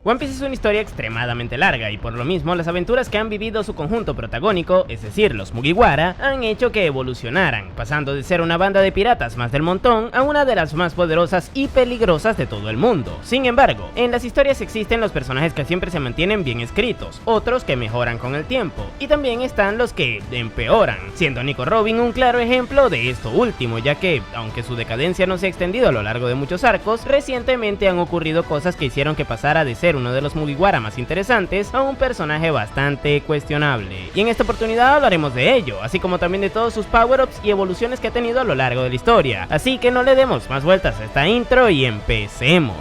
One Piece es una historia extremadamente larga y por lo mismo las aventuras que han vivido su conjunto protagónico, es decir, los Mugiwara, han hecho que evolucionaran, pasando de ser una banda de piratas más del montón a una de las más poderosas y peligrosas de todo el mundo. Sin embargo, en las historias existen los personajes que siempre se mantienen bien escritos, otros que mejoran con el tiempo, y también están los que empeoran, siendo Nico Robin un claro ejemplo de esto último, ya que, aunque su decadencia no se ha extendido a lo largo de muchos arcos, recientemente han ocurrido cosas que hicieron que pasara de ser uno de los Mugiwara más interesantes a un personaje bastante cuestionable. Y en esta oportunidad hablaremos de ello, así como también de todos sus power-ups y evoluciones que ha tenido a lo largo de la historia. Así que no le demos más vueltas a esta intro y empecemos.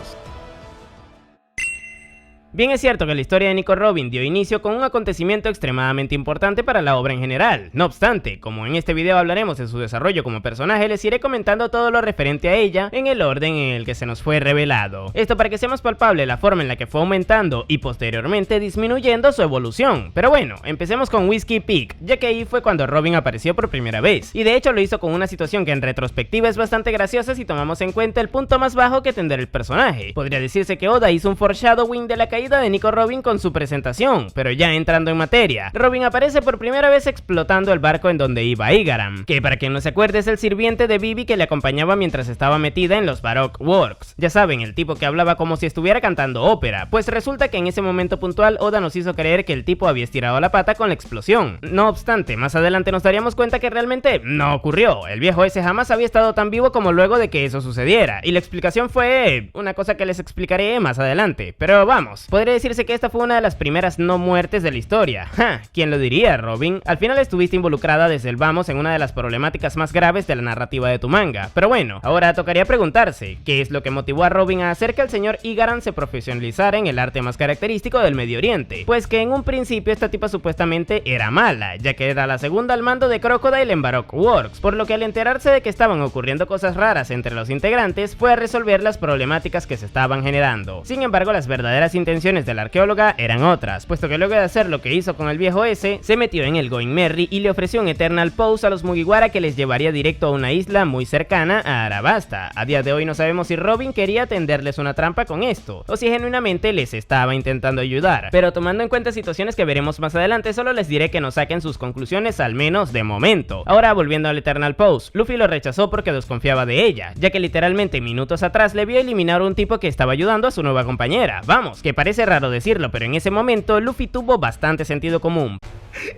Bien es cierto que la historia de Nico Robin dio inicio con un acontecimiento extremadamente importante para la obra en general. No obstante, como en este video hablaremos de su desarrollo como personaje, les iré comentando todo lo referente a ella en el orden en el que se nos fue revelado. Esto para que sea más palpable la forma en la que fue aumentando y posteriormente disminuyendo su evolución. Pero bueno, empecemos con Whiskey Peak, ya que ahí fue cuando Robin apareció por primera vez. Y de hecho lo hizo con una situación que en retrospectiva es bastante graciosa si tomamos en cuenta el punto más bajo que tendrá el personaje. Podría decirse que Oda hizo un foreshadowing de la caída de Nico Robin con su presentación, pero ya entrando en materia, Robin aparece por primera vez explotando el barco en donde iba Igaram, que para quien no se acuerde es el sirviente de Vivi que le acompañaba mientras estaba metida en los Baroque Works. Ya saben, el tipo que hablaba como si estuviera cantando ópera, pues resulta que en ese momento puntual Oda nos hizo creer que el tipo había estirado la pata con la explosión. No obstante, más adelante nos daríamos cuenta que realmente no ocurrió, el viejo ese jamás había estado tan vivo como luego de que eso sucediera, y la explicación fue una cosa que les explicaré más adelante, pero vamos, podría decirse que esta fue una de las primeras no muertes de la historia. ¡Ja! ¿Quién lo diría, Robin? Al final estuviste involucrada desde el vamos en una de las problemáticas más graves de la narrativa de tu manga. Pero bueno, ahora tocaría preguntarse, ¿qué es lo que motivó a Robin a hacer que el señor Igaram se profesionalizara en el arte más característico del Medio Oriente? Pues que en un principio esta tipa supuestamente era mala, ya que era la segunda al mando de Crocodile en Baroque Works, por lo que al enterarse de que estaban ocurriendo cosas raras entre los integrantes, fue a resolver las problemáticas que se estaban generando. Sin embargo, las verdaderas intenciones de la arqueóloga eran otras, puesto que luego de hacer lo que hizo con el viejo ese, se metió en el Going Merry y le ofreció un Eternal Pause a los Mugiwara que les llevaría directo a una isla muy cercana a Arabasta. A día de hoy no sabemos si Robin quería tenderles una trampa con esto, o si genuinamente les estaba intentando ayudar, pero tomando en cuenta situaciones que veremos más adelante, solo les diré que no saquen sus conclusiones, al menos de momento. Ahora volviendo al Eternal Pause, Luffy lo rechazó porque desconfiaba de ella, ya que literalmente minutos atrás le vio eliminar a un tipo que estaba ayudando a su nueva compañera. Vamos, que parece raro decirlo, pero en ese momento Luffy tuvo bastante sentido común.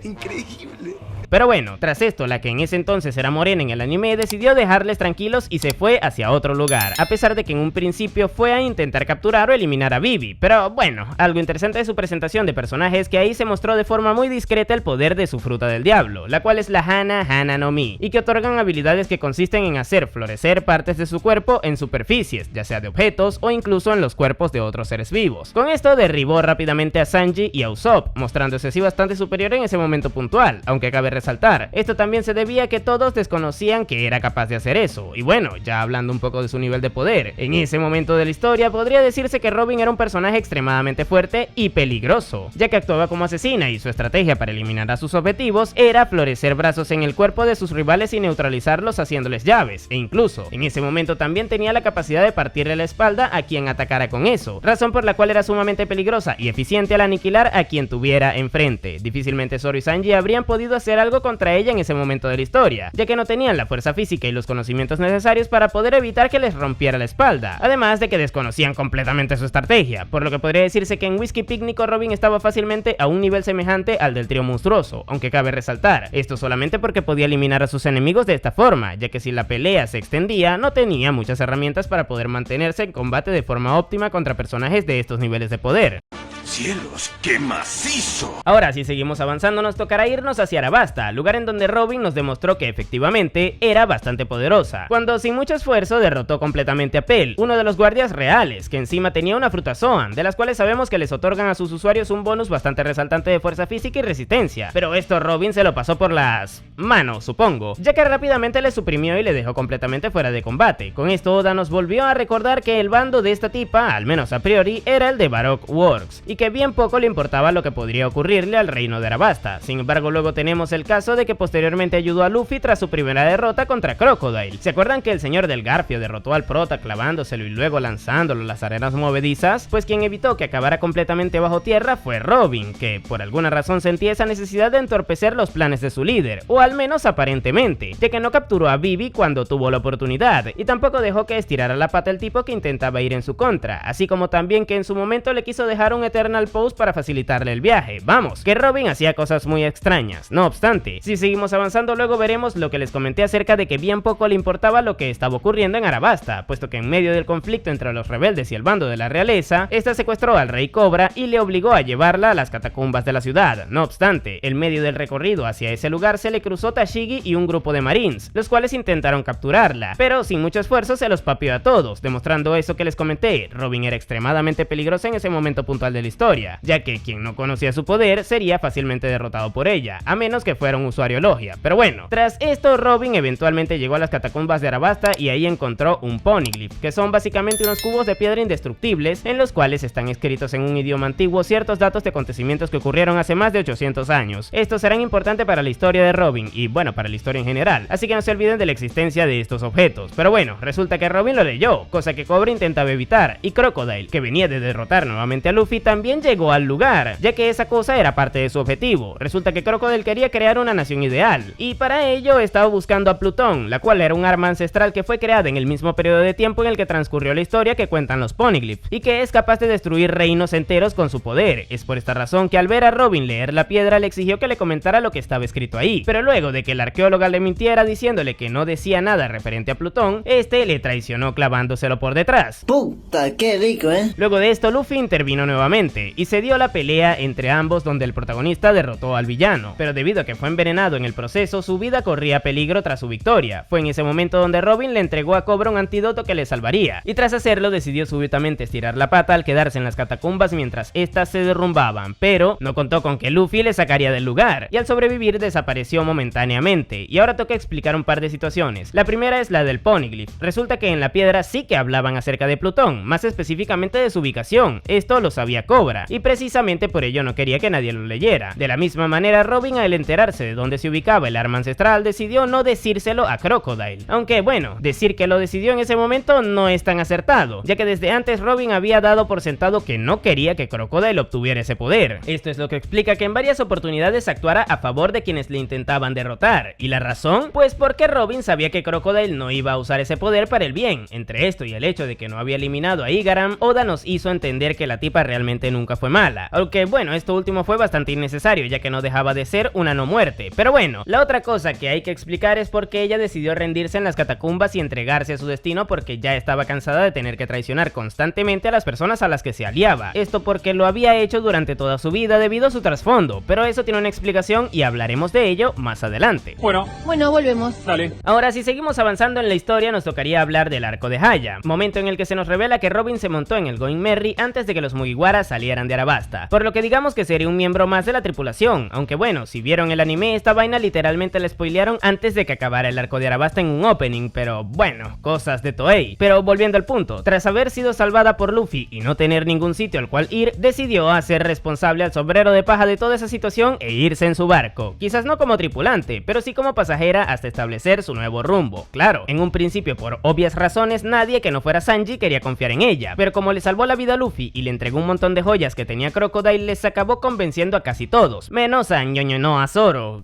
Increíble. Pero bueno, tras esto, la que en ese entonces era morena en el anime decidió dejarles tranquilos y se fue hacia otro lugar, a pesar de que en un principio fue a intentar capturar o eliminar a Vivi. Pero bueno, algo interesante de su presentación de personaje es que ahí se mostró de forma muy discreta el poder de su fruta del diablo, la cual es la Hana no Mi, y que otorgan habilidades que consisten en hacer florecer partes de su cuerpo en superficies, ya sea de objetos o incluso en los cuerpos de otros seres vivos. Con esto derribó rápidamente a Sanji y a Usopp, mostrándose así bastante superior en ese momento puntual, aunque cabe resaltar, esto también se debía a que todos desconocían que era capaz de hacer eso. Y bueno, ya hablando un poco de su nivel de poder, en ese momento de la historia podría decirse que Robin era un personaje extremadamente fuerte y peligroso, ya que actuaba como asesina y su estrategia para eliminar a sus objetivos era florecer brazos en el cuerpo de sus rivales y neutralizarlos haciéndoles llaves, e incluso en ese momento también tenía la capacidad de partirle la espalda a quien atacara con eso, razón por la cual era sumamente peligrosa y eficiente al aniquilar a quien tuviera enfrente. Difícilmente Zoro y Sanji habrían podido hacer algo contra ella en ese momento de la historia, ya que no tenían la fuerza física y los conocimientos necesarios para poder evitar que les rompiera la espalda, además de que desconocían completamente su estrategia, por lo que podría decirse que en Whiskey Peak Nico Robin estaba fácilmente a un nivel semejante al del trío monstruoso, aunque cabe resaltar, esto solamente porque podía eliminar a sus enemigos de esta forma, ya que si la pelea se extendía, no tenía muchas herramientas para poder mantenerse en combate de forma óptima contra personajes de estos niveles de poder. ¡Cielos, qué macizo! Ahora, si seguimos avanzando, nos tocará irnos hacia Arabasta, lugar en donde Robin nos demostró que efectivamente era bastante poderosa, cuando sin mucho esfuerzo derrotó completamente a Pell, uno de los guardias reales, que encima tenía una fruta Zoan, de las cuales sabemos que les otorgan a sus usuarios un bonus bastante resaltante de fuerza física y resistencia, pero esto Robin se lo pasó por las manos, supongo, ya que rápidamente le suprimió y le dejó completamente fuera de combate. Con esto Oda nos volvió a recordar que el bando de esta tipa, al menos a priori, era el de Baroque Works, y que bien poco le importaba lo que podría ocurrirle al reino de Arabasta. Sin embargo, luego tenemos el caso de que posteriormente ayudó a Luffy tras su primera derrota contra Crocodile. ¿Se acuerdan que el señor del Garfio derrotó al prota clavándoselo y luego lanzándolo a las arenas movedizas? Pues quien evitó que acabara completamente bajo tierra fue Robin, que por alguna razón sentía esa necesidad de entorpecer los planes de su líder, o al menos aparentemente, ya que no capturó a Vivi cuando tuvo la oportunidad, y tampoco dejó que estirara la pata el tipo que intentaba ir en su contra, así como también que en su momento le quiso dejar un Eternal Pose para facilitarle el viaje. Vamos, que Robin hacía cosas muy extrañas. No obstante, si seguimos avanzando luego veremos lo que les comenté acerca de que bien poco le importaba lo que estaba ocurriendo en Arabasta, puesto que en medio del conflicto entre los rebeldes y el bando de la realeza, esta secuestró al rey Cobra y le obligó a llevarla a las catacumbas de la ciudad. No obstante, en medio del recorrido hacia ese lugar se le cruzó Tashigi y un grupo de marines, los cuales intentaron capturarla, pero sin mucho esfuerzo se los papió a todos, demostrando eso que les comenté. Robin era extremadamente peligrosa en ese momento puntual de la historia, ya que quien no conocía su poder sería fácilmente derrotado por ella, a menos que fuera un usuario logia. Pero bueno, tras esto Robin eventualmente llegó a las catacumbas de Arabasta y ahí encontró un poneglyph, que son básicamente unos cubos de piedra indestructibles en los cuales están escritos en un idioma antiguo ciertos datos de acontecimientos que ocurrieron hace más de 800 años. Estos serán importantes para la historia de Robin y bueno, para la historia en general, así que no se olviden de la existencia de estos objetos. Pero bueno, resulta que Robin lo leyó, cosa que Cobra intentaba evitar, y Crocodile, que venía de derrotar nuevamente a Luffy, también llegó al lugar, ya que esa cosa era parte de su objetivo. Resulta que Crocodile quería crear una nación ideal, y para ello estaba buscando a Plutón, la cual era un arma ancestral que fue creada en el mismo periodo de tiempo en el que transcurrió la historia que cuentan los poneglyphs, y que es capaz de destruir reinos enteros con su poder. Es por esta razón que al ver a Robin leer la piedra le exigió que le comentara lo que estaba escrito ahí, pero luego de que el arqueóloga le mintiera diciéndole que no decía nada referente a Plutón, este le traicionó clavándoselo por detrás. Puta, qué rico, ¿eh? Luego de esto Luffy intervino nuevamente y se dio la pelea entre ambos donde el protagonista derrotó al villano, pero debido a que fue envenenado en el proceso su vida corría peligro tras su victoria. Fue en ese momento donde Robin le entregó a Cobra un antídoto que le salvaría, y tras hacerlo decidió súbitamente estirar la pata al quedarse en las catacumbas mientras estas se derrumbaban, pero no contó con que Luffy le sacaría del lugar, y al sobrevivir desapareció momentáneamente. Y ahora toca explicar un par de situaciones. La primera es la del poneglyph. Resulta que en la piedra sí que hablaban acerca de Plutón, más específicamente de su ubicación. Esto lo sabía Cobra, y precisamente por ello no quería que nadie lo leyera. De la misma manera, Robin, al enterarse de dónde se ubicaba el arma ancestral, decidió no decírselo a Crocodile. Aunque bueno, decir que lo decidió en ese momento no es tan acertado, ya que desde antes Robin había dado por sentado que no quería que Crocodile obtuviera ese poder. Esto es lo que explica que en varias oportunidades actuara a favor de quienes le intentaban derrotar. ¿Y la razón? Pues porque Robin sabía que Crocodile no iba a usar ese poder para el bien. Entre esto y el hecho de que no había eliminado a Igaram, Oda nos hizo entender que la tipa realmente nunca fue mala. Aunque bueno, esto último fue bastante innecesario, ya que no dejaba de ser una no muerte. Pero bueno, la otra cosa que hay que explicar es por qué ella decidió rendirse en las catacumbas y entregarse a su destino, porque ya estaba cansada de tener que traicionar constantemente a las personas a las que se aliaba. Esto porque lo había hecho durante toda su vida debido a su trasfondo, pero eso tiene una explicación y hablaremos de ello más adelante. Bueno, volvemos. Dale. Ahora, si seguimos avanzando en la historia, nos tocaría hablar del arco de Haya, momento en el que se nos revela que Robin se montó en el Going Merry antes de que los Mugiwara salieran de Arabasta, por lo que digamos que sería un miembro más de la tripulación. Aunque bueno, si vieron el anime, esta vaina literalmente la spoilearon antes de que acabara el arco de Arabasta en un opening, pero bueno, cosas de Toei. Pero volviendo al punto, tras haber sido salvada por Luffy y no tener ningún sitio al cual ir, decidió hacer responsable al sombrero de paja de toda esa situación e irse en su barco, quizás no como tripulante, pero sí como pasajera hasta establecer su nuevo rumbo. Claro, en un principio por obvias razones nadie que no fuera Sanji quería confiar en ella, pero como le salvó la vida a Luffy y le entregó un montón de joyas que tenía Crocodile, les acabó convenciendo a casi todos, menos a a Zoro.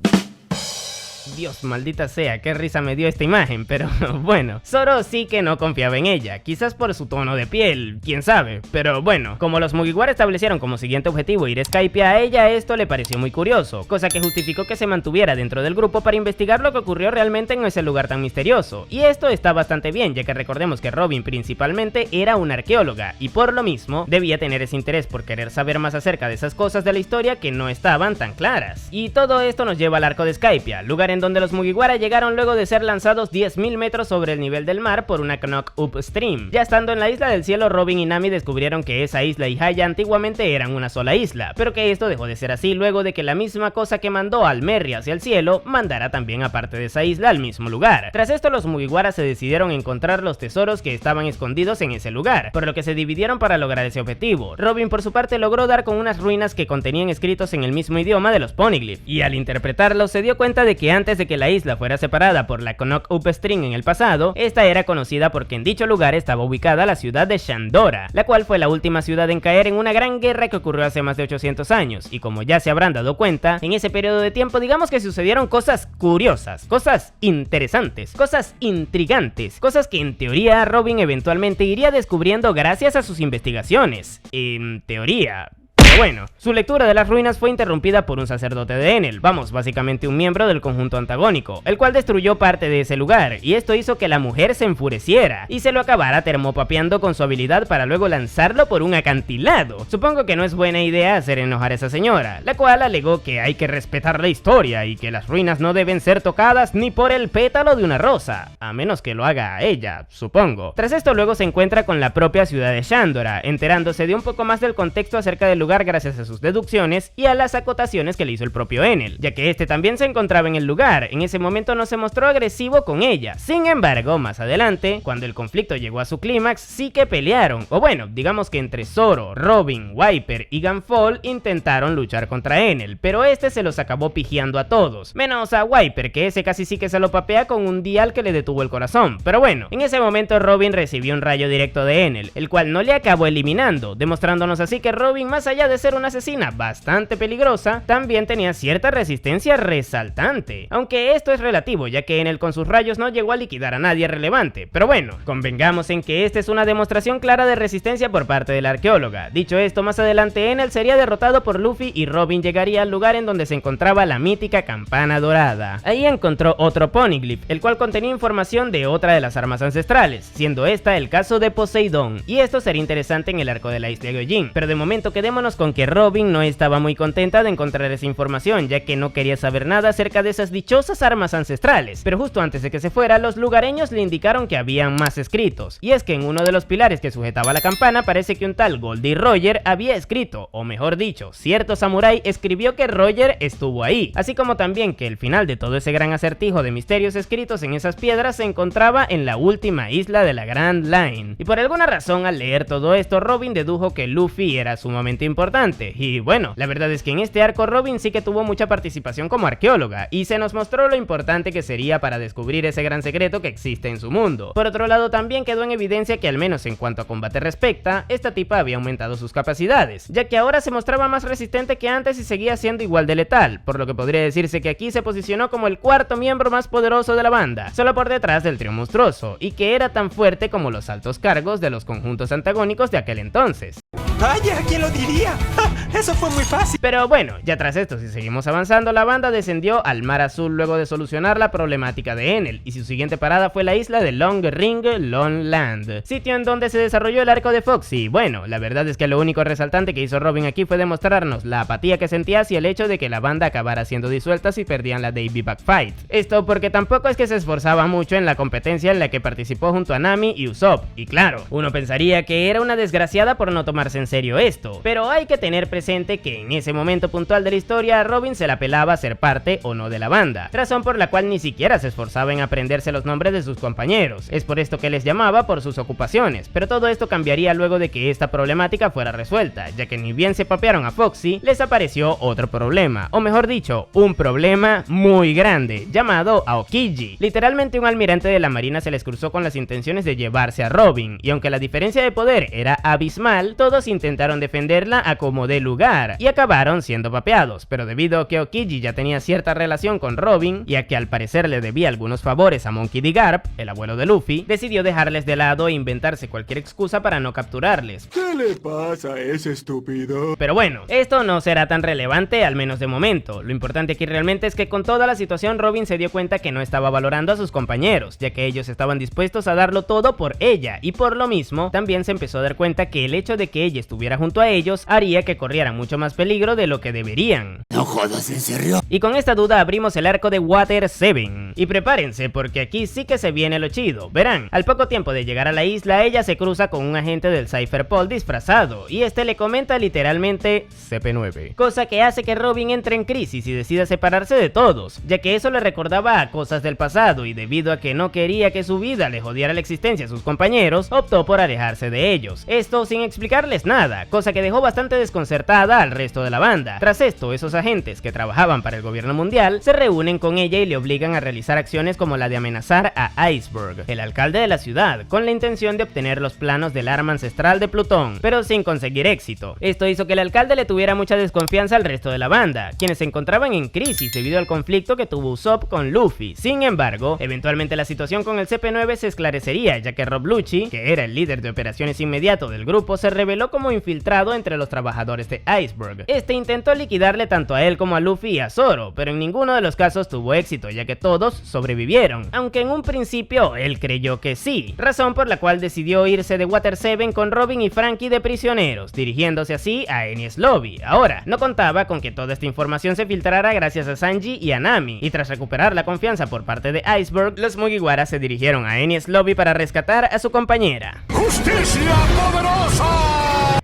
Dios, maldita sea, qué risa me dio esta imagen, pero bueno, Zoro sí que no confiaba en ella, quizás por su tono de piel, quién sabe, pero bueno, como los Mugiwara establecieron como siguiente objetivo ir a Skype, a ella esto le pareció muy curioso, cosa que justificó que se mantuviera dentro del grupo para investigar lo que ocurrió realmente en ese lugar tan misterioso, y esto está bastante bien, ya que recordemos que Robin principalmente era una arqueóloga, y por lo mismo debía tener ese interés por querer saber más acerca de esas cosas de la historia que no estaban tan claras. Y todo esto nos lleva al arco de Skypiea, lugar en en donde los Mugiwara llegaron luego de ser lanzados 10.000 metros sobre el nivel del mar por una Knock-Up Stream. Ya estando en la isla del cielo, Robin y Nami descubrieron que esa isla y Haya antiguamente eran una sola isla, pero que esto dejó de ser así luego de que la misma cosa que mandó al Merry hacia el cielo, mandara también a parte de esa isla al mismo lugar. Tras esto, los Mugiwara se decidieron encontrar los tesoros que estaban escondidos en ese lugar, por lo que se dividieron para lograr ese objetivo. Robin por su parte logró dar con unas ruinas que contenían escritos en el mismo idioma de los Poneglyph, y al interpretarlos se dio cuenta de que antes de que la isla fuera separada por la Knock-Up Stream en el pasado, esta era conocida porque en dicho lugar estaba ubicada la ciudad de Shandora, la cual fue la última ciudad en caer en una gran guerra que ocurrió hace más de 800 años, y como ya se habrán dado cuenta, en ese periodo de tiempo digamos que sucedieron cosas curiosas, cosas interesantes, cosas intrigantes, cosas que en teoría Robin eventualmente iría descubriendo gracias a sus investigaciones. En teoría. Bueno, su lectura de las ruinas fue interrumpida por un sacerdote de Enel, vamos, básicamente un miembro del conjunto antagónico, el cual destruyó parte de ese lugar, y esto hizo que la mujer se enfureciera y se lo acabara termopapeando con su habilidad para luego lanzarlo por un acantilado. Supongo que no es buena idea hacer enojar a esa señora, la cual alegó que hay que respetar la historia y que las ruinas no deben ser tocadas ni por el pétalo de una rosa, a menos que lo haga ella, supongo. Tras esto luego se encuentra con la propia ciudad de Shandora, enterándose de un poco más del contexto acerca del lugar gracias a sus deducciones y a las acotaciones que le hizo el propio Enel, ya que este también se encontraba en el lugar. En ese momento no se mostró agresivo con ella, sin embargo más adelante, cuando el conflicto llegó a su clímax, sí que pelearon, o bueno, digamos que entre Zoro, Robin, Viper y Gunfall intentaron luchar contra Enel, pero este se los acabó pijiando a todos, menos a Viper, que ese casi sí que se lo papea con un dial que le detuvo el corazón. Pero bueno, en ese momento Robin recibió un rayo directo de Enel, el cual no le acabó eliminando, demostrándonos así que Robin, más allá de ser una asesina bastante peligrosa, también tenía cierta resistencia resaltante, aunque esto es relativo, ya que Enel con sus rayos no llegó a liquidar a nadie relevante. Pero bueno, convengamos en que esta es una demostración clara de resistencia por parte de la arqueóloga. Dicho esto, más adelante Enel sería derrotado por Luffy y Robin llegaría al lugar en donde se encontraba la mítica campana dorada. Ahí encontró otro Poneglyph, el cual contenía información de otra de las armas ancestrales, siendo esta el caso de Poseidón, y esto sería interesante en el arco de la isla Gyojin. Pero de momento quedémonos con que Robin no estaba muy contenta de encontrar esa información, ya que no quería saber nada acerca de esas dichosas armas ancestrales. Pero justo antes de que se fuera, los lugareños le indicaron que habían más escritos, y es que en uno de los pilares que sujetaba la campana parece que un tal Goldie Roger había escrito, o mejor dicho, cierto samurái escribió que Roger estuvo ahí, así como también que el final de todo ese gran acertijo de misterios escritos en esas piedras se encontraba en la última isla de la Grand Line. Y por alguna razón, al leer todo esto, Robin dedujo que Luffy era sumamente importante. Y bueno, la verdad es que en este arco Robin sí que tuvo mucha participación como arqueóloga, y se nos mostró lo importante que sería para descubrir ese gran secreto que existe en su mundo. Por otro lado, también quedó en evidencia que al menos en cuanto a combate respecta, esta tipa había aumentado sus capacidades, ya que ahora se mostraba más resistente que antes y seguía siendo igual de letal, por lo que podría decirse que aquí se posicionó como el cuarto miembro más poderoso de la banda, solo por detrás del trío monstruoso, y que era tan fuerte como los altos cargos de los conjuntos antagónicos de aquel entonces. ¡Vaya! ¿Quién lo diría? ¡Ja! Eso fue muy fácil. Pero bueno, ya tras esto, si seguimos avanzando, la banda descendió al Mar Azul luego de solucionar la problemática de Enel, y su siguiente parada fue la isla de Long Ring Long Land, sitio en donde se desarrolló el arco de Foxy. Bueno, la verdad es que lo único resaltante que hizo Robin aquí fue demostrarnos la apatía que sentía hacia el hecho de que la banda acabara siendo disuelta si perdían la Davy Back Fight. Esto porque tampoco es que se esforzaba mucho en la competencia en la que participó junto a Nami y Usopp, y claro, uno pensaría que era una desgraciada por no tomarse en serio esto, pero hay que tener presente que en ese momento puntual de la historia a Robin se la pelaba ser parte o no de la banda, razón por la cual ni siquiera se esforzaba en aprenderse los nombres de sus compañeros. Es por esto que les llamaba por sus ocupaciones, pero todo esto cambiaría luego de que esta problemática fuera resuelta, ya que ni bien se papearon a Foxy, les apareció otro problema, o mejor dicho, un problema muy grande, llamado Aokiji. Literalmente un almirante de la marina se les cruzó con las intenciones de llevarse a Robin, y aunque la diferencia de poder era abismal, todos intentaron defenderla a como dé lugar, y acabaron siendo papeados, pero debido a que Aokiji ya tenía cierta relación con Robin, y a que al parecer le debía algunos favores a Monkey D. Garp, el abuelo de Luffy, decidió dejarles de lado e inventarse cualquier excusa para no capturarles. ¿Qué le pasa a ese estúpido? Pero bueno, esto no será tan relevante, al menos de momento. Lo importante aquí realmente es que con toda la situación Robin se dio cuenta que no estaba valorando a sus compañeros, ya que ellos estaban dispuestos a darlo todo por ella, y por lo mismo también se empezó a dar cuenta que el hecho de que ella estuviera junto a ellos haría que corrieran mucho más peligro de lo que deberían. No jodas, ¿en serio? Y con esta duda abrimos el arco de Water 7. Y prepárense porque aquí sí que se viene lo chido. Verán, al poco tiempo de llegar a la isla, ella se cruza con un agente del Cypherpol disfrazado, y este le comenta literalmente CP9, cosa que hace que Robin entre en crisis y decida separarse de todos, ya que eso le recordaba a cosas del pasado, y debido a que no quería que su vida le jodiera la existencia a sus compañeros, optó por alejarse de ellos, esto sin explicarles nada, cosa que dejó bastante desconcertada al resto de la banda. Tras esto, esos agentes que trabajaban para el gobierno mundial se reúnen con ella y le obligan a realizar acciones como la de amenazar a Iceberg, el alcalde de la ciudad, con la intención de obtener los planos del arma ancestral de Plutón, pero sin conseguir éxito. Esto hizo que el alcalde le tuviera mucha desconfianza al resto de la banda, quienes se encontraban en crisis debido al conflicto que tuvo Usopp con Luffy. Sin embargo, eventualmente la situación con el CP9 se esclarecería, ya que Rob Lucci, que era el líder de operaciones inmediato del grupo, se reveló como infiltrado entre los trabajadores de Iceberg. Este intentó liquidarle tanto a él como a Luffy y a Zoro, pero en ninguno de los casos tuvo éxito, ya que todos sobrevivieron, aunque en un principio él creyó que sí, razón por la cual decidió irse de Water 7 con Robin y Franky de prisioneros, dirigiéndose así a Enies Lobby. Ahora, no contaba con que toda esta información se filtrara gracias a Sanji y a Nami, y tras recuperar la confianza por parte de Iceberg, los Mugiwara se dirigieron a Enies Lobby para rescatar a su compañera. ¡Justicia poderosa!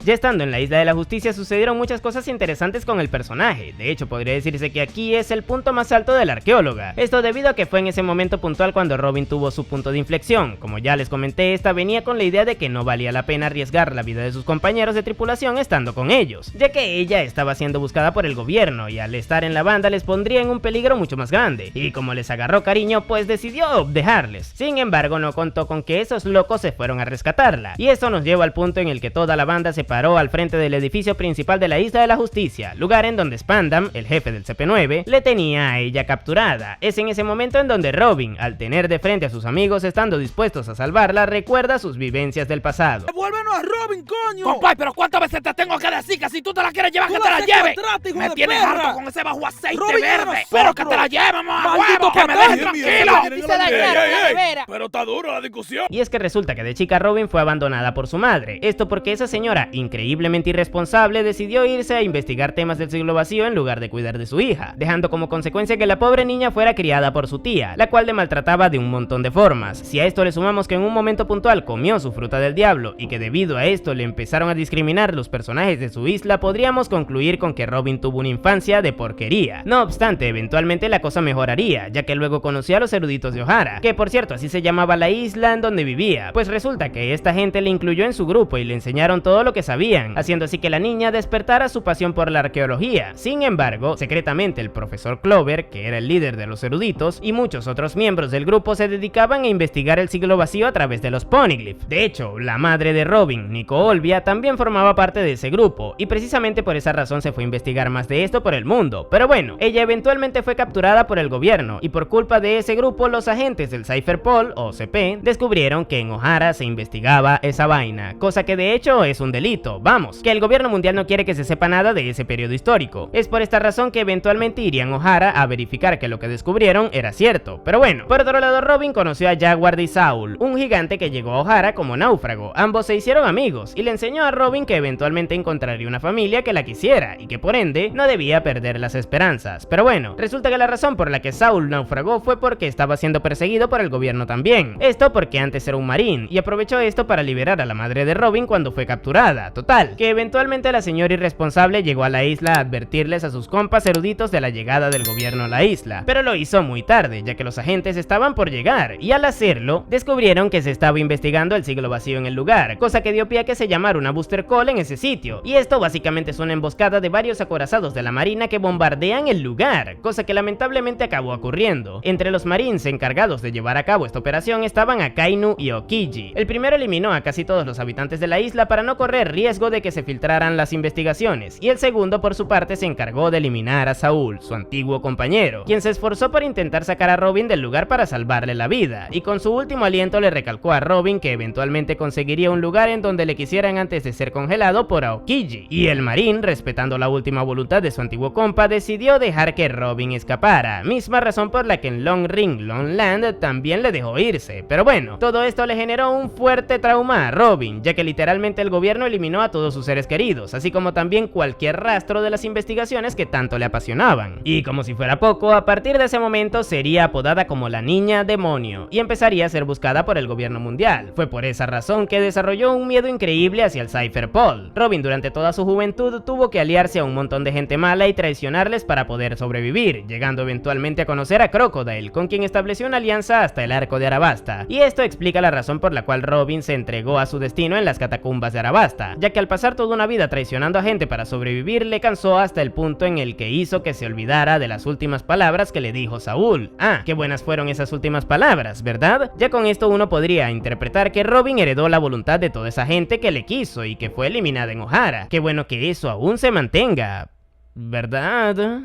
Ya estando en la Isla de la Justicia sucedieron muchas cosas interesantes con el personaje. De hecho, podría decirse que aquí es el punto más alto de la arqueóloga. Esto debido a que fue en ese momento puntual cuando Robin tuvo su punto de inflexión. Como ya les comenté, esta venía con la idea de que no valía la pena arriesgar la vida de sus compañeros de tripulación estando con ellos, ya que ella estaba siendo buscada por el gobierno y al estar en la banda les pondría en un peligro mucho más grande. Y como les agarró cariño, pues decidió dejarles. Sin embargo, no contó con que esos locos se fueron a rescatarla. Y esto nos lleva al punto en el que toda la banda se paró al frente del edificio principal de la Isla de la Justicia, lugar en donde Spandam, el jefe del CP9, le tenía a ella capturada. Es en ese momento en donde Robin, al tener de frente a sus amigos estando dispuestos a salvarla, recuerda sus vivencias del pasado. ¡Devuélvenos a Robin, coño! Compay, pero ¿cuántas veces te tengo que decir que si tú te la quieres llevar, que te la lleves? Me tienes harto con ese bajo aceite verde. Pero que te la lleves, mamá, huevo, que me dejes tranquilo. Pero está duro la discusión. Y es que resulta que de chica Robin fue abandonada por su madre. Esto porque esa señora, increíblemente irresponsable, decidió irse a investigar temas del siglo vacío en lugar de cuidar de su hija, dejando como consecuencia que la pobre niña fuera criada por su tía, la cual le maltrataba de un montón de formas. Si a esto le sumamos que en un momento puntual comió su fruta del diablo y que debido a esto le empezaron a discriminar los personajes de su isla, podríamos concluir con que Robin tuvo una infancia de porquería. No obstante, eventualmente la cosa mejoraría, ya que luego conoció a los eruditos de Ohara, que por cierto así se llamaba la isla en donde vivía, pues resulta que esta gente le incluyó en su grupo y le enseñaron todo lo que sabían, haciendo así que la niña despertara su pasión por la arqueología. Sin embargo, secretamente el profesor Clover, que era el líder de los eruditos, y muchos otros miembros del grupo se dedicaban a investigar el siglo vacío a través de los Poneglyph. De hecho, la madre de Robin, Nico Olvia, también formaba parte de ese grupo, y precisamente por esa razón se fue a investigar más de esto por el mundo. Pero bueno, ella eventualmente fue capturada por el gobierno, y por culpa de ese grupo, los agentes del Cypherpol, o CP, descubrieron que en Ohara se investigaba esa vaina, cosa que de hecho es un delito. Vamos, que el gobierno mundial no quiere que se sepa nada de ese periodo histórico. Es por esta razón que eventualmente irían a Ohara a verificar que lo que descubrieron era cierto. Pero bueno, por otro lado, Robin conoció a Jaguar de Saul, un gigante que llegó a Ohara como náufrago. Ambos se hicieron amigos y le enseñó a Robin que eventualmente encontraría una familia que la quisiera y que por ende no debía perder las esperanzas. Pero bueno, resulta que la razón por la que Saul naufragó fue porque estaba siendo perseguido por el gobierno también. Esto porque antes era un marín y aprovechó esto para liberar a la madre de Robin cuando fue capturada. Total, que eventualmente la señora irresponsable llegó a la isla a advertirles a sus compas eruditos de la llegada del gobierno a la isla, pero lo hizo muy tarde, ya que los agentes estaban por llegar, y al hacerlo, descubrieron que se estaba investigando el siglo vacío en el lugar, cosa que dio pie a que se llamara una booster call en ese sitio, y esto básicamente es una emboscada de varios acorazados de la marina que bombardean el lugar, cosa que lamentablemente acabó ocurriendo. Entre los marines encargados de llevar a cabo esta operación estaban Akainu y Okiji. El primero eliminó a casi todos los habitantes de la isla para no correr riesgo de que se filtraran las investigaciones, y el segundo por su parte se encargó de eliminar a Saul, su antiguo compañero, quien se esforzó por intentar sacar a Robin del lugar para salvarle la vida, y con su último aliento le recalcó a Robin que eventualmente conseguiría un lugar en donde le quisieran antes de ser congelado por Aokiji, y el marín, respetando la última voluntad de su antiguo compa, decidió dejar que Robin escapara, misma razón por la que en Long Ring Long Land también le dejó irse. Pero bueno, todo esto le generó un fuerte trauma a Robin, ya que literalmente el gobierno eliminó eliminó a todos sus seres queridos, así como también cualquier rastro de las investigaciones que tanto le apasionaban. Y como si fuera poco, a partir de ese momento sería apodada como la Niña Demonio y empezaría a ser buscada por el gobierno mundial. Fue por esa razón que desarrolló un miedo increíble hacia el Cypherpol. Robin durante toda su juventud tuvo que aliarse a un montón de gente mala y traicionarles para poder sobrevivir, llegando eventualmente a conocer a Crocodile, con quien estableció una alianza hasta el arco de Arabasta. Y esto explica la razón por la cual Robin se entregó a su destino en las catacumbas de Arabasta, ya que al pasar toda una vida traicionando a gente para sobrevivir le cansó hasta el punto en el que hizo que se olvidara de las últimas palabras que le dijo Saúl. Ah, qué buenas fueron esas últimas palabras, ¿verdad? Ya con esto uno podría interpretar que Robin heredó la voluntad de toda esa gente que le quiso y que fue eliminada en Ohara. Qué bueno que eso aún se mantenga, ¿verdad?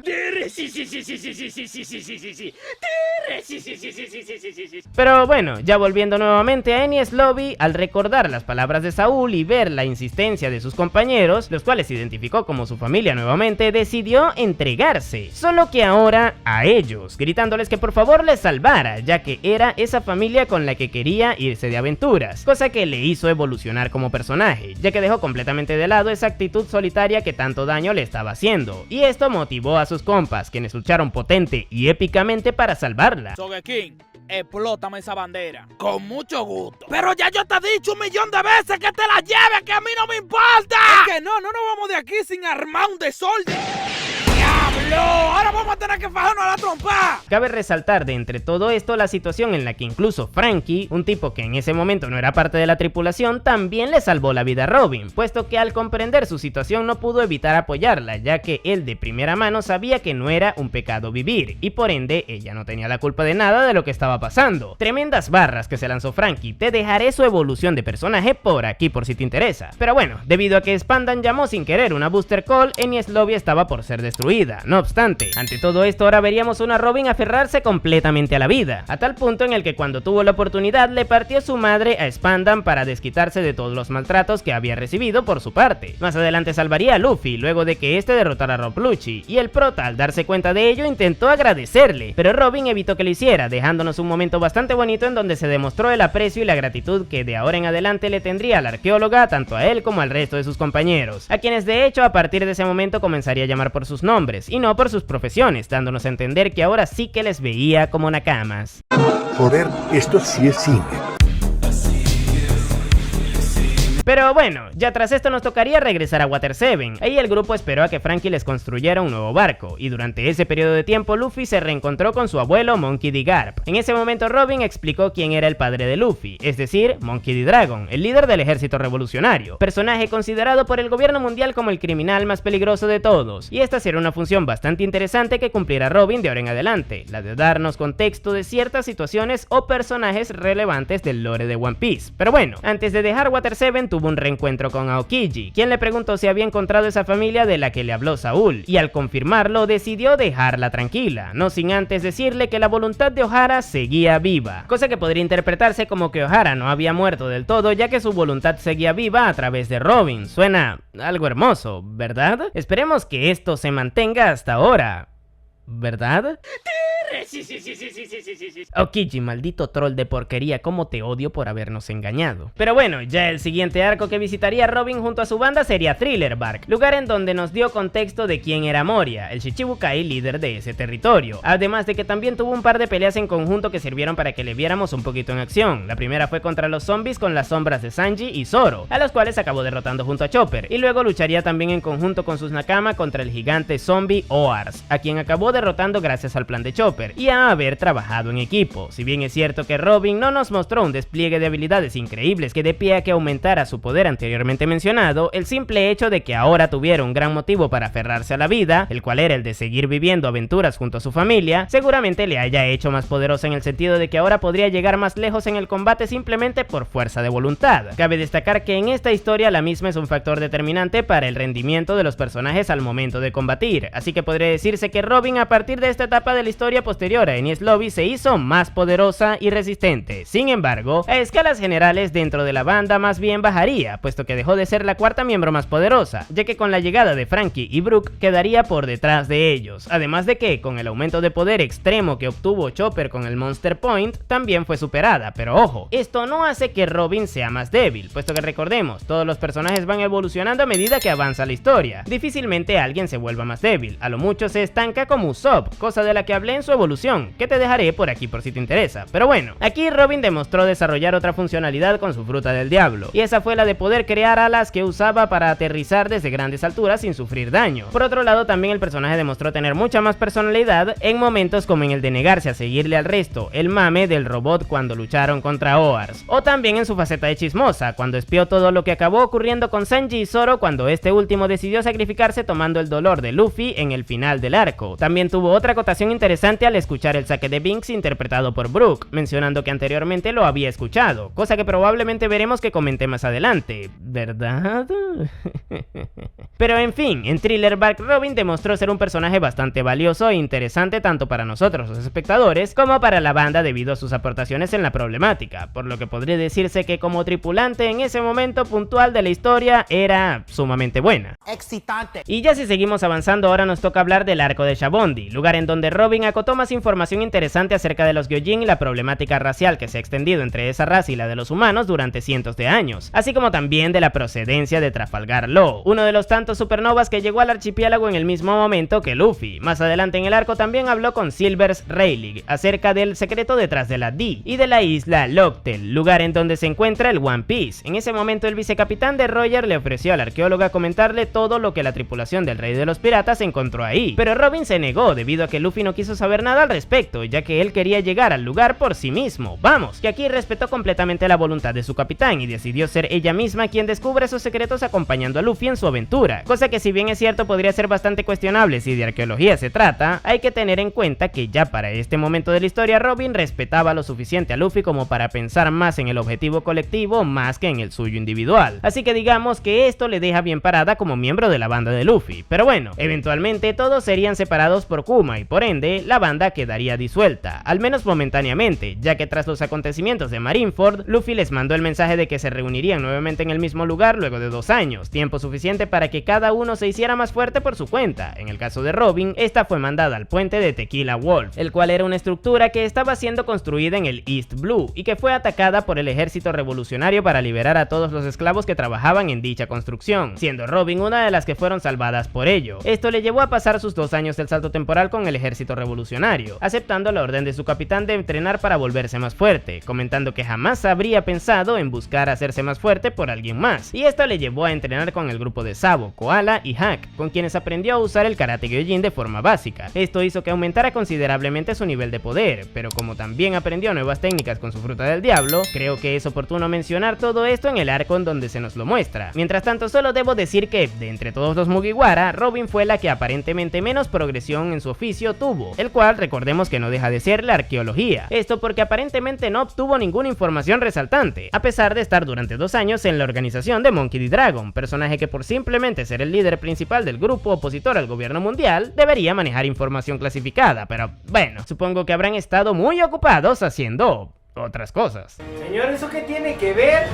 Pero bueno, ya volviendo nuevamente a Enies Lobby, al recordar las palabras de Saúl y ver la insistencia de sus compañeros, los cuales identificó como su familia nuevamente, decidió entregarse, solo que ahora a ellos, gritándoles que por favor les salvara, ya que era esa familia con la que quería irse de aventuras, cosa que le hizo evolucionar como personaje, ya que dejó completamente de lado esa actitud solitaria que tanto daño le estaba haciendo. Y esto motivó a sus compas, quienes lucharon potente y épicamente para salvarla. Sogeking, explótame esa bandera. Con mucho gusto. Pero ya yo te he dicho 1.000.000 de veces que te la lleves, que a mí no me importa. Es que no nos vamos de aquí sin armar un desorden. ¡Diablo! Ahora vamos a tener que fajarnos a la trompa. Cabe resaltar de entre todo esto la situación en la que incluso Frankie, un tipo que en ese momento no era parte de la tripulación, también le salvó la vida a Robin, puesto que al comprender su situación no pudo evitar apoyarla, ya que él de primera mano sabía que no era un pecado vivir, y por ende ella no tenía la culpa de nada de lo que estaba pasando. Tremendas barras que se lanzó Frankie. Te dejaré su evolución de personaje por aquí por si te interesa. Pero bueno, debido a que Spandan llamó sin querer una booster call, Enies Lobby estaba por ser destruida. No obstante, ante todo esto ahora veríamos una Robin aferrarse completamente a la vida, a tal punto en el que cuando tuvo la oportunidad le partió su madre a Spandan para desquitarse de todos los maltratos que había recibido por su parte. Más adelante salvaría a Luffy luego de que este derrotara a Rob Lucci, y el prota al darse cuenta de ello intentó agradecerle, pero Robin evitó que lo hiciera, dejándonos un momento bastante bonito en donde se demostró el aprecio y la gratitud que de ahora en adelante le tendría a la arqueóloga tanto a él como al resto de sus compañeros, a quienes de hecho a partir de ese momento comenzaría a llamar por sus nombres y no por sus profesiones, dándonos a entender que ahora sí que les veía como nakamas. Joder, esto sí es cine. Pero bueno, ya tras esto nos tocaría regresar a Water 7. Ahí el grupo esperó a que Frankie les construyera un nuevo barco, y durante ese periodo de tiempo Luffy se reencontró con su abuelo Monkey D. Garp. En ese momento Robin explicó quién era el padre de Luffy, es decir, Monkey D. Dragon, el líder del ejército revolucionario, personaje considerado por el gobierno mundial como el criminal más peligroso de todos, y esta será una función bastante interesante que cumplirá Robin de ahora en adelante, la de darnos contexto de ciertas situaciones o personajes relevantes del lore de One Piece. Pero bueno, antes de dejar Water 7 tuvo un reencuentro con Aokiji, quien le preguntó si había encontrado esa familia de la que le habló Saúl, y al confirmarlo decidió dejarla tranquila, no sin antes decirle que la voluntad de Ohara seguía viva, cosa que podría interpretarse como que Ohara no había muerto del todo, ya que su voluntad seguía viva a través de Robin. Suena algo hermoso, ¿verdad? Esperemos que esto se mantenga hasta ahora, ¿verdad? Aokiji, maldito troll de porquería, cómo te odio por habernos engañado. Pero bueno, ya el siguiente arco que visitaría Robin junto a su banda sería Thriller Bark, lugar en donde nos dio contexto de quién era Moria, el Shichibukai líder de ese territorio, además de que también tuvo un par de peleas en conjunto que sirvieron para que le viéramos un poquito en acción. La primera fue contra los zombies con las sombras de Sanji y Zoro, a los cuales acabó derrotando junto a Chopper, y luego lucharía también en conjunto con sus nakama contra el gigante zombie Oars, a quien acabó derrotando gracias al plan de Chopper y a haber trabajado en equipo. Si bien es cierto que Robin no nos mostró un despliegue de habilidades increíbles que dé pie a que aumentara su poder anteriormente mencionado, el simple hecho de que ahora tuviera un gran motivo para aferrarse a la vida, el cual era el de seguir viviendo aventuras junto a su familia, seguramente le haya hecho más poderosa en el sentido de que ahora podría llegar más lejos en el combate simplemente por fuerza de voluntad. Cabe destacar que en esta historia la misma es un factor determinante para el rendimiento de los personajes al momento de combatir, así que podría decirse que Robin a partir de esta etapa de la historia posterior a Enies Lobby se hizo más poderosa y resistente. Sin embargo, a escalas generales dentro de la banda más bien bajaría, puesto que dejó de ser la cuarta miembro más poderosa, ya que con la llegada de Frankie y Brooke quedaría por detrás de ellos, además de que con el aumento de poder extremo que obtuvo Chopper con el Monster Point también fue superada, pero ojo, esto no hace que Robin sea más débil, puesto que recordemos, todos los personajes van evolucionando a medida que avanza la historia. Difícilmente alguien se vuelva más débil, a lo mucho se estanca como Usopp, cosa de la que hablé en su evolución, que te dejaré por aquí por si te interesa. Pero bueno, aquí Robin demostró desarrollar otra funcionalidad con su fruta del diablo, y esa fue la de poder crear alas que usaba para aterrizar desde grandes alturas sin sufrir daño. Por otro lado, también el personaje demostró tener mucha más personalidad en momentos como en el de negarse a seguirle al resto, el mame del robot cuando lucharon contra Oars, o también en su faceta de chismosa, cuando espió todo lo que acabó ocurriendo con Sanji y Zoro cuando este último decidió sacrificarse tomando el dolor de Luffy en el final del arco. También tuvo otra acotación interesante al escuchar el saque de Binks interpretado por Brooke, mencionando que anteriormente lo había escuchado, cosa que probablemente veremos que comenté más adelante, ¿verdad? Pero en fin, en Thriller Bark Robin demostró ser un personaje bastante valioso e interesante tanto para nosotros los espectadores como para la banda debido a sus aportaciones en la problemática, por lo que podría decirse que como tripulante en ese momento puntual de la historia era sumamente buena. Excitante. Y ya si seguimos avanzando, ahora nos toca hablar del arco de Shabondi, lugar en donde Robin acotó más información interesante acerca de los Gyojin y la problemática racial que se ha extendido entre esa raza y la de los humanos durante cientos de años, así como también de la procedencia de Trafalgar Law, uno de los tantos supernovas que llegó al archipiélago en el mismo momento que Luffy. Más adelante en el arco también habló con Silvers Rayleigh acerca del secreto detrás de la D y de la isla Locktel, lugar en donde se encuentra el One Piece. En ese momento el vicecapitán de Roger le ofreció al arqueólogo comentarle todo lo que la tripulación del Rey de los Piratas encontró ahí, pero Robin se negó debido a que Luffy no quiso saber nada al respecto, ya que él quería llegar al lugar por sí mismo. Vamos, que aquí respetó completamente la voluntad de su capitán y decidió ser ella misma quien descubre esos secretos acompañando a Luffy en su aventura, cosa que si bien es cierto podría ser bastante cuestionable si de arqueología se trata, hay que tener en cuenta que ya para este momento de la historia Robin respetaba lo suficiente a Luffy como para pensar más en el objetivo colectivo más que en el suyo individual, así que digamos que esto le deja bien parada como miembro de la banda de Luffy. Pero bueno, eventualmente todos serían separados por Kuma y por ende la banda quedaría disuelta, al menos momentáneamente, ya que tras los acontecimientos de Marineford, Luffy les mandó el mensaje de que se reunirían nuevamente en el mismo lugar luego de 2 años, tiempo suficiente para que cada uno se hiciera más fuerte por su cuenta. En el caso de Robin, esta fue mandada al puente de Tequila Wolf, el cual era una estructura que estaba siendo construida en el East Blue y que fue atacada por el ejército revolucionario para liberar a todos los esclavos que trabajaban en dicha construcción, siendo Robin una de las que fueron salvadas por ello. Esto le llevó a pasar sus 2 años del salto temporal con el ejército revolucionario, aceptando la orden de su capitán de entrenar para volverse más fuerte, comentando que jamás habría pensado en buscar hacerse más fuerte por alguien más, y esto le llevó a entrenar con el grupo de Sabo, Koala y Hack, con quienes aprendió a usar el karate Gyojin de forma básica. Esto hizo que aumentara considerablemente su nivel de poder, pero como también aprendió nuevas técnicas con su fruta del diablo, creo que es oportuno mencionar todo esto en el arco en donde se nos lo muestra. Mientras tanto, solo debo decir que, de entre todos los Mugiwara, Robin fue la que aparentemente menos progresión en su oficio tuvo, el cual recordemos que no deja de ser la arqueología. Esto porque aparentemente no obtuvo ninguna información resaltante, a pesar de estar durante 2 años en la organización de Monkey D. Dragon, personaje que por simplemente ser el líder principal del grupo opositor al gobierno mundial, debería manejar información clasificada, pero bueno, supongo que habrán estado muy ocupados haciendo otras cosas. Señor, ¿eso qué tiene que ver?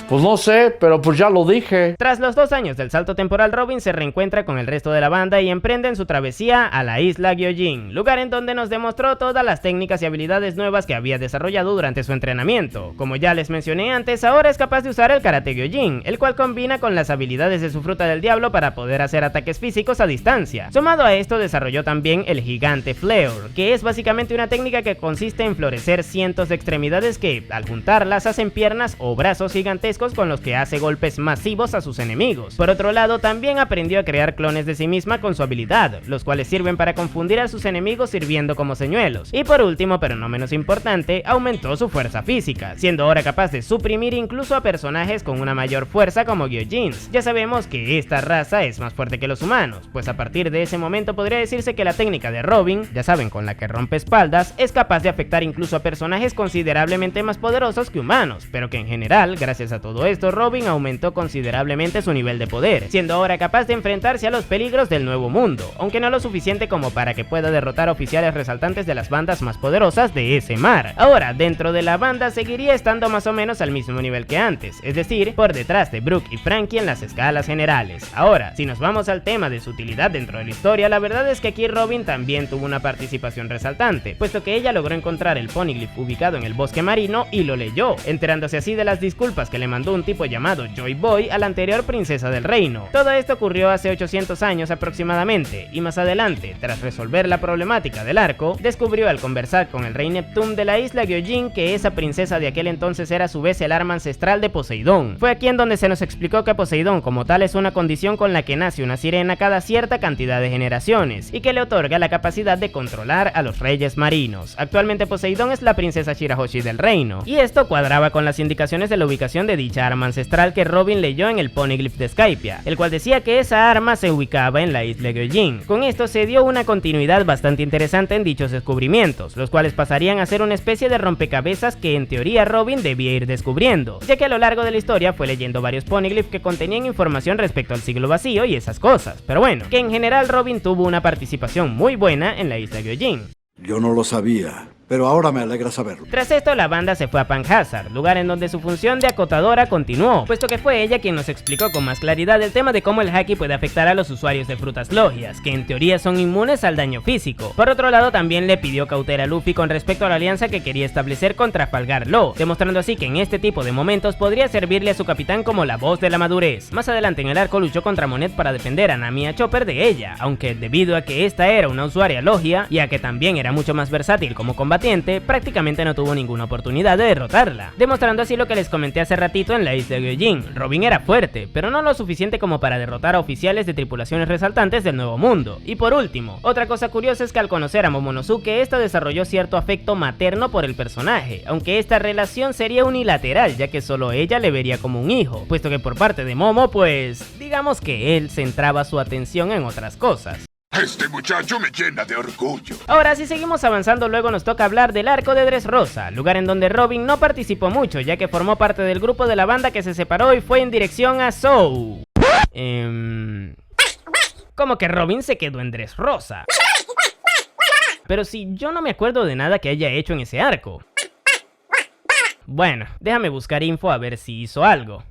Pues no sé, pero pues ya lo dije. Tras los 2 años del salto temporal, Robin se reencuentra con el resto de la banda y emprenden su travesía a la isla Gyojin, lugar en donde nos demostró todas las técnicas y habilidades nuevas que había desarrollado durante su entrenamiento. Como ya les mencioné antes, ahora es capaz de usar el karate Gyojin, el cual combina con las habilidades de su fruta del diablo para poder hacer ataques físicos a distancia. Sumado a esto, desarrolló también el gigante Flare, que es básicamente una técnica que consiste en florecer cientos de extremidades que, al juntarlas, hacen piernas o brazos gigantescos con los que hace golpes masivos a sus enemigos. Por otro lado, también aprendió a crear clones de sí misma con su habilidad, los cuales sirven para confundir a sus enemigos sirviendo como señuelos. Y por último, pero no menos importante, aumentó su fuerza física, siendo ahora capaz de suprimir incluso a personajes con una mayor fuerza como Gyojins. Ya sabemos que esta raza es más fuerte que los humanos, pues a partir de ese momento podría decirse que la técnica de Robin, ya saben, con la que rompe espaldas, es capaz de afectar incluso a personajes considerablemente más poderosos que humanos, pero que en general, gracias a todo esto, Robin aumentó considerablemente su nivel de poder, siendo ahora capaz de enfrentarse a los peligros del nuevo mundo, aunque no lo suficiente como para que pueda derrotar oficiales resaltantes de las bandas más poderosas de ese mar. Ahora, dentro de la banda seguiría estando más o menos al mismo nivel que antes, es decir, por detrás de Brook y Frankie en las escalas generales. Ahora, si nos vamos al tema de su utilidad dentro de la historia, la verdad es que aquí Robin también tuvo una participación resaltante, puesto que ella logró encontrar el poneglyph ubicado en el bosque marino y lo leyó, enterándose así de las disculpas que le mandó un tipo llamado Joy Boy a la anterior princesa del reino. Todo esto ocurrió hace 800 años aproximadamente, y más adelante, tras resolver la problemática del arco, descubrió al conversar con el rey Neptune de la isla Gyojin que esa princesa de aquel entonces era a su vez el arma ancestral de Poseidón. Fue aquí en donde se nos explicó que Poseidón como tal es una condición con la que nace una sirena cada cierta cantidad de generaciones, y que le otorga la capacidad de controlar a los reyes marinos. Actualmente Poseidón es la princesa Shirahoshi del reino, y esto cuadraba con las indicaciones de la ubicación de dicha arma ancestral que Robin leyó en el poneglyph de Skypiea, el cual decía que esa arma se ubicaba en la isla Gyojin. Con esto se dio una continuidad bastante interesante en dichos descubrimientos, los cuales pasarían a ser una especie de rompecabezas que en teoría Robin debía ir descubriendo, ya que a lo largo de la historia fue leyendo varios poneglyphs que contenían información respecto al siglo vacío y esas cosas, pero bueno, que en general Robin tuvo una participación muy buena en la isla Gyojin. Yo no lo sabía, pero ahora me alegra saberlo. Tras esto, la banda se fue a Panhazard, lugar en donde su función de acotadora continuó, puesto que fue ella quien nos explicó con más claridad el tema de cómo el haki puede afectar a los usuarios de frutas logias, que en teoría son inmunes al daño físico. Por otro lado, también le pidió cautela a Luffy con respecto a la alianza que quería establecer con Trafalgar Law, demostrando así que en este tipo de momentos podría servirle a su capitán como la voz de la madurez. Más adelante en el arco luchó contra Monet para defender a Nami y a Chopper de ella, aunque debido a que esta era una usuaria logia, y a que también era mucho más versátil como combatiente, prácticamente no tuvo ninguna oportunidad de derrotarla, demostrando así lo que les comenté hace ratito en la isla Gyojin. Robin era fuerte, pero no lo suficiente como para derrotar a oficiales de tripulaciones resaltantes del Nuevo Mundo. Y por último, otra cosa curiosa es que al conocer a Momonosuke, esta desarrolló cierto afecto materno por el personaje, aunque esta relación sería unilateral, ya que solo ella le vería como un hijo, puesto que por parte de Momo, pues, digamos que él centraba su atención en otras cosas. Este muchacho me llena de orgullo. Ahora, si seguimos avanzando, luego nos toca hablar del arco de Dressrosa, lugar en donde Robin no participó mucho, ya que formó parte del grupo de la banda que se separó y fue en dirección a Zou. ¿Cómo que Robin se quedó en Dressrosa? Pero si yo no me acuerdo de nada que haya hecho en ese arco. Bueno, déjame buscar info a ver si hizo algo.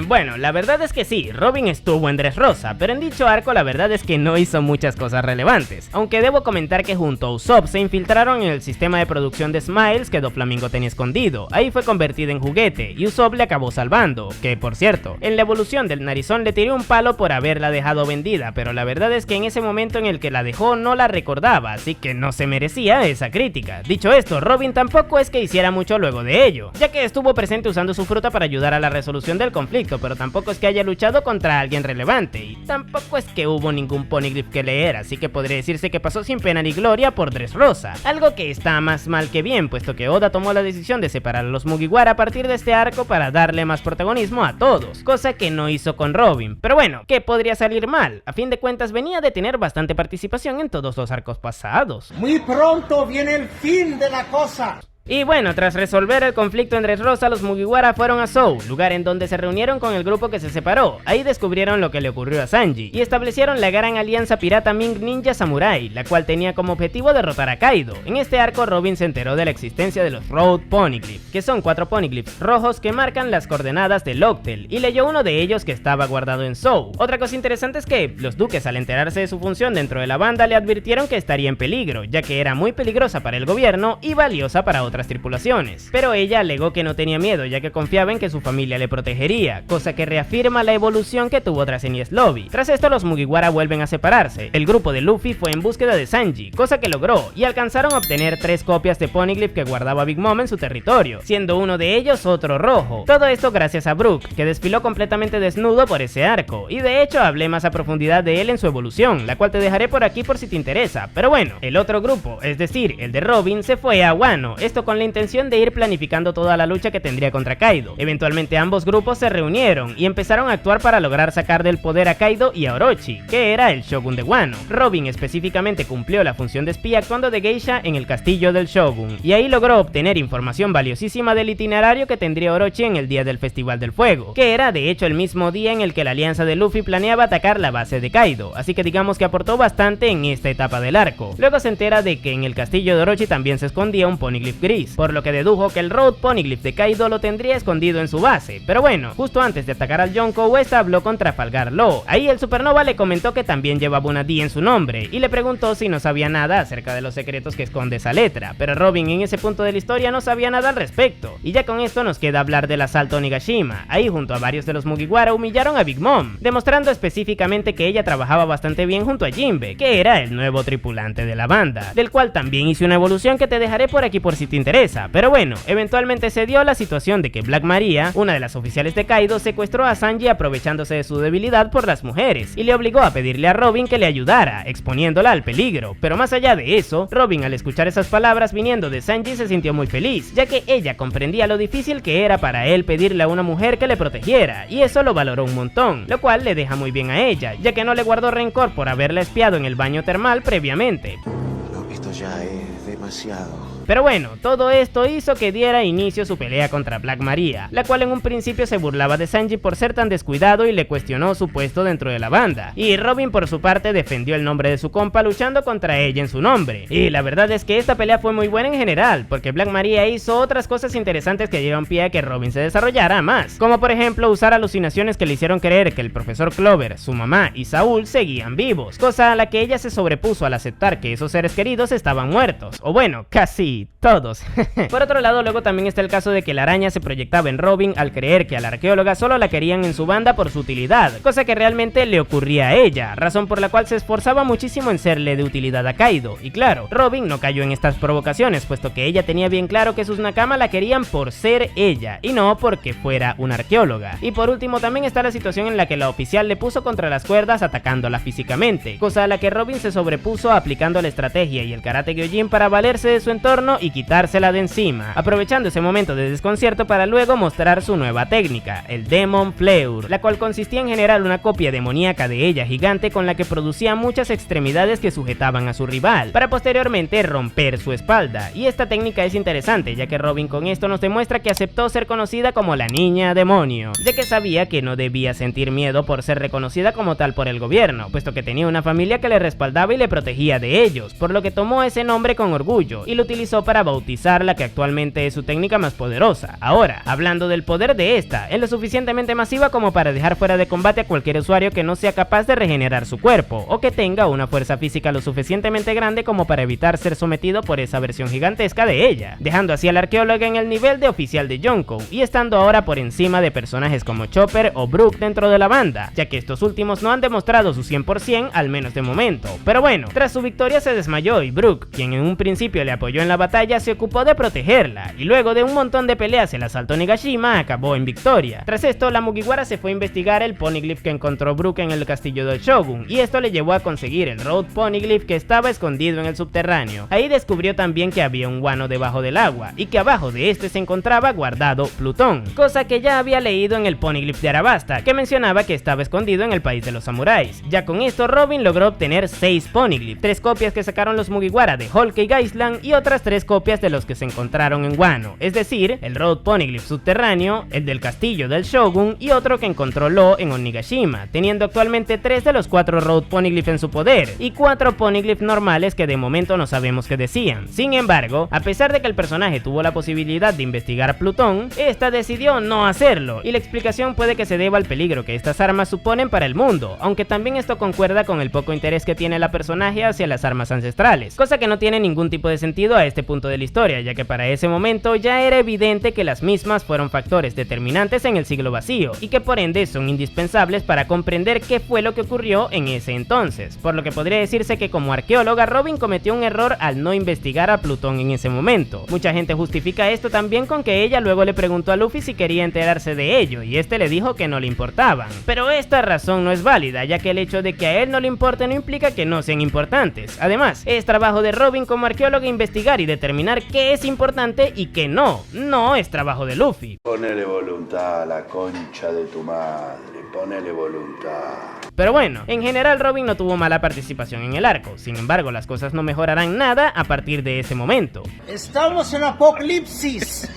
Bueno, la verdad es que sí, Robin estuvo en Dressrosa, pero en dicho arco la verdad es que no hizo muchas cosas relevantes, aunque debo comentar que junto a Usopp se infiltraron en el sistema de producción de Smiles que Doflamingo tenía escondido. Ahí fue convertida en juguete y Usopp le acabó salvando, que por cierto, en la evolución del narizón le tiré un palo por haberla dejado vendida, pero la verdad es que en ese momento en el que la dejó no la recordaba, así que no se merecía esa crítica. Dicho esto, Robin tampoco es que hiciera mucho luego de ello, ya que estuvo presente usando su fruta para ayudar a la resolución del conflicto, pero tampoco es que haya luchado contra alguien relevante, y tampoco es que hubo ningún poneglyph que leer, así que podría decirse que pasó sin pena ni gloria por Dressrosa, algo que está más mal que bien, puesto que Oda tomó la decisión de separar a los Mugiwara a partir de este arco para darle más protagonismo a todos, cosa que no hizo con Robin. Pero bueno, ¿qué podría salir mal? A fin de cuentas venía de tener bastante participación en todos los arcos pasados. Muy pronto viene el fin de la cosa. Y bueno, tras resolver el conflicto en Dressrosa, los Mugiwara fueron a Zou, lugar en donde se reunieron con el grupo que se separó. Ahí descubrieron lo que le ocurrió a Sanji, y establecieron la gran alianza pirata Ming Ninja Samurai, la cual tenía como objetivo derrotar a Kaido. En este arco, Robin se enteró de la existencia de los Road Poneglyphs, que son 4 poneglyphs rojos que marcan las coordenadas de Locktel, y leyó uno de ellos que estaba guardado en Zou. Otra cosa interesante es que los duques, al enterarse de su función dentro de la banda, le advirtieron que estaría en peligro, ya que era muy peligrosa para el gobierno y valiosa para otras tripulaciones, pero ella alegó que no tenía miedo, ya que confiaba en que su familia le protegería, cosa que reafirma la evolución que tuvo tras Enies Lobby. Tras esto, los Mugiwara vuelven a separarse. El grupo de Luffy fue en búsqueda de Sanji, cosa que logró, y alcanzaron a obtener 3 copias de poneglyph que guardaba Big Mom en su territorio, siendo uno de ellos otro rojo. Todo esto gracias a Brook, que desfiló completamente desnudo por ese arco, y de hecho hablé más a profundidad de él en su evolución, la cual te dejaré por aquí por si te interesa. Pero bueno, el otro grupo, es decir, el de Robin, se fue a Wano, esto esto con la intención de ir planificando toda la lucha que tendría contra Kaido. Eventualmente ambos grupos se reunieron y empezaron a actuar para lograr sacar del poder a Kaido y a Orochi, que era el Shogun de Wano. Robin específicamente cumplió la función de espía actuando de geisha en el castillo del Shogun, y ahí logró obtener información valiosísima del itinerario que tendría Orochi en el día del Festival del Fuego, que era de hecho el mismo día en el que la alianza de Luffy planeaba atacar la base de Kaido, así que digamos que aportó bastante en esta etapa del arco. Luego se entera de que en el castillo de Orochi también se escondía un Poneglyph gris, por lo que dedujo que el Road Poneglyph de Kaido lo tendría escondido en su base, pero bueno, justo antes de atacar al Yonkou, esta habló con Trafalgar Law. Ahí el Supernova le comentó que también llevaba una D en su nombre, y le preguntó si no sabía nada acerca de los secretos que esconde esa letra, pero Robin en ese punto de la historia no sabía nada al respecto. Y ya con esto nos queda hablar del asalto a Onigashima. Ahí junto a varios de los Mugiwara humillaron a Big Mom, demostrando específicamente que ella trabajaba bastante bien junto a Jinbe, que era el nuevo tripulante de la banda, del cual también hice una evolución que te dejaré por aquí por si te interesa. Pero bueno, eventualmente se dio la situación de que Black Maria, una de las oficiales de Kaido, secuestró a Sanji aprovechándose de su debilidad por las mujeres, y le obligó a pedirle a Robin que le ayudara, exponiéndola al peligro. Pero más allá de eso, Robin al escuchar esas palabras viniendo de Sanji se sintió muy feliz, ya que ella comprendía lo difícil que era para él pedirle a una mujer que le protegiera, y eso lo valoró un montón, lo cual le deja muy bien a ella, ya que no le guardó rencor por haberla espiado en el baño termal previamente. No, esto ya es demasiado. Pero bueno, todo esto hizo que diera inicio su pelea contra Black Maria, la cual en un principio se burlaba de Sanji por ser tan descuidado y le cuestionó su puesto dentro de la banda, y Robin por su parte defendió el nombre de su compa luchando contra ella en su nombre. Y la verdad es que esta pelea fue muy buena en general, porque Black Maria hizo otras cosas interesantes que dieron pie a que Robin se desarrollara más, como por ejemplo usar alucinaciones que le hicieron creer que el profesor Clover, su mamá y Saúl seguían vivos, cosa a la que ella se sobrepuso al aceptar que esos seres queridos estaban muertos, o bueno, casi todos. Por otro lado, luego también está el caso de que la araña se proyectaba en Robin al creer que a la arqueóloga solo la querían en su banda por su utilidad, cosa que realmente le ocurría a ella, razón por la cual se esforzaba muchísimo en serle de utilidad a Kaido. Y claro, Robin no cayó en estas provocaciones, puesto que ella tenía bien claro que sus Nakama la querían por ser ella, y no porque fuera una arqueóloga. Y por último también está la situación en la que la oficial le puso contra las cuerdas atacándola físicamente, cosa a la que Robin se sobrepuso aplicando la estrategia y el karate gyojin para valerse de su entorno y quitársela de encima, aprovechando ese momento de desconcierto para luego mostrar su nueva técnica, el Demon Fleur, la cual consistía en generar una copia demoníaca de ella gigante con la que producía muchas extremidades que sujetaban a su rival, para posteriormente romper su espalda. Y esta técnica es interesante, ya que Robin con esto nos demuestra que aceptó ser conocida como la niña demonio, ya que sabía que no debía sentir miedo por ser reconocida como tal por el gobierno, puesto que tenía una familia que le respaldaba y le protegía de ellos, por lo que tomó ese nombre con orgullo y lo utilizó para bautizar la que actualmente es su técnica más poderosa. Ahora, hablando del poder de esta, es lo suficientemente masiva como para dejar fuera de combate a cualquier usuario que no sea capaz de regenerar su cuerpo, o que tenga una fuerza física lo suficientemente grande como para evitar ser sometido por esa versión gigantesca de ella, dejando así al arqueólogo en el nivel de oficial de Yonkou, y estando ahora por encima de personajes como Chopper o Brook dentro de la banda, ya que estos últimos no han demostrado su 100%, al menos de momento. Pero bueno, tras su victoria se desmayó y Brook, quien en un principio le apoyó en la batalla, se ocupó de protegerla, y luego de un montón de peleas el asalto a Onigashima acabó en victoria. Tras esto, la Mugiwara se fue a investigar el Poneglyph que encontró Brook en el castillo del Shogun, y esto le llevó a conseguir el Road Poneglyph que estaba escondido en el subterráneo. Ahí descubrió también que había un guano debajo del agua, y que abajo de este se encontraba guardado Plutón, cosa que ya había leído en el Poneglyph de Arabasta, que mencionaba que estaba escondido en el país de los samuráis. Ya con esto, Robin logró obtener 6 Poneglyph, 3 copias que sacaron los Mugiwara de Whole Cake Island y otras 3 copias de los que se encontraron en Wano, es decir, el Road Poneglyph subterráneo, el del castillo del Shogun y otro que encontró Law en Onigashima, teniendo actualmente 3 de los 4 Road Poneglyph en su poder y 4 Poneglyph normales que de momento no sabemos qué decían. Sin embargo, a pesar de que el personaje tuvo la posibilidad de investigar a Plutón, esta decidió no hacerlo, y la explicación puede que se deba al peligro que estas armas suponen para el mundo, aunque también esto concuerda con el poco interés que tiene la personaje hacia las armas ancestrales, cosa que no tiene ningún tipo de sentido a este punto de la historia, ya que para ese momento ya era evidente que las mismas fueron factores determinantes en el siglo vacío, y que por ende son indispensables para comprender qué fue lo que ocurrió en ese entonces, por lo que podría decirse que como arqueóloga Robin cometió un error al no investigar a Plutón en ese momento. Mucha gente justifica esto también con que ella luego le preguntó a Luffy si quería enterarse de ello, y este le dijo que no le importaban, pero esta razón no es válida, ya que el hecho de que a él no le importe no implica que no sean importantes. Además, es trabajo de Robin como arqueóloga investigar y y determinar qué es importante y qué no. No es trabajo de Luffy. Ponele voluntad a la concha de tu madre, ponele voluntad. Pero bueno, en general Robin no tuvo mala participación en el arco, sin embargo las cosas no mejorarán nada a partir de ese momento. Estamos en apocalipsis.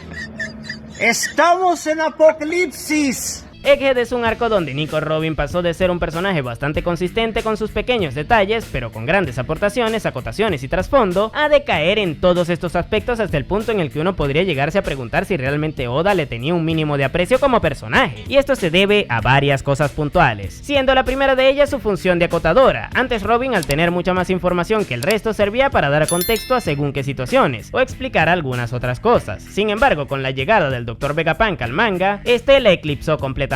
Estamos en apocalipsis. Egghead es un arco donde Nico Robin pasó de ser un personaje bastante consistente con sus pequeños detalles, pero con grandes aportaciones, acotaciones y trasfondo, a decaer en todos estos aspectos hasta el punto en el que uno podría llegarse a preguntar si realmente Oda le tenía un mínimo de aprecio como personaje. Y esto se debe a varias cosas puntuales, siendo la primera de ellas su función de acotadora. Antes Robin, al tener mucha más información que el resto, servía para dar contexto a según qué situaciones, o explicar algunas otras cosas. Sin embargo, con la llegada del Dr. Vegapunk al manga, este la eclipsó completamente,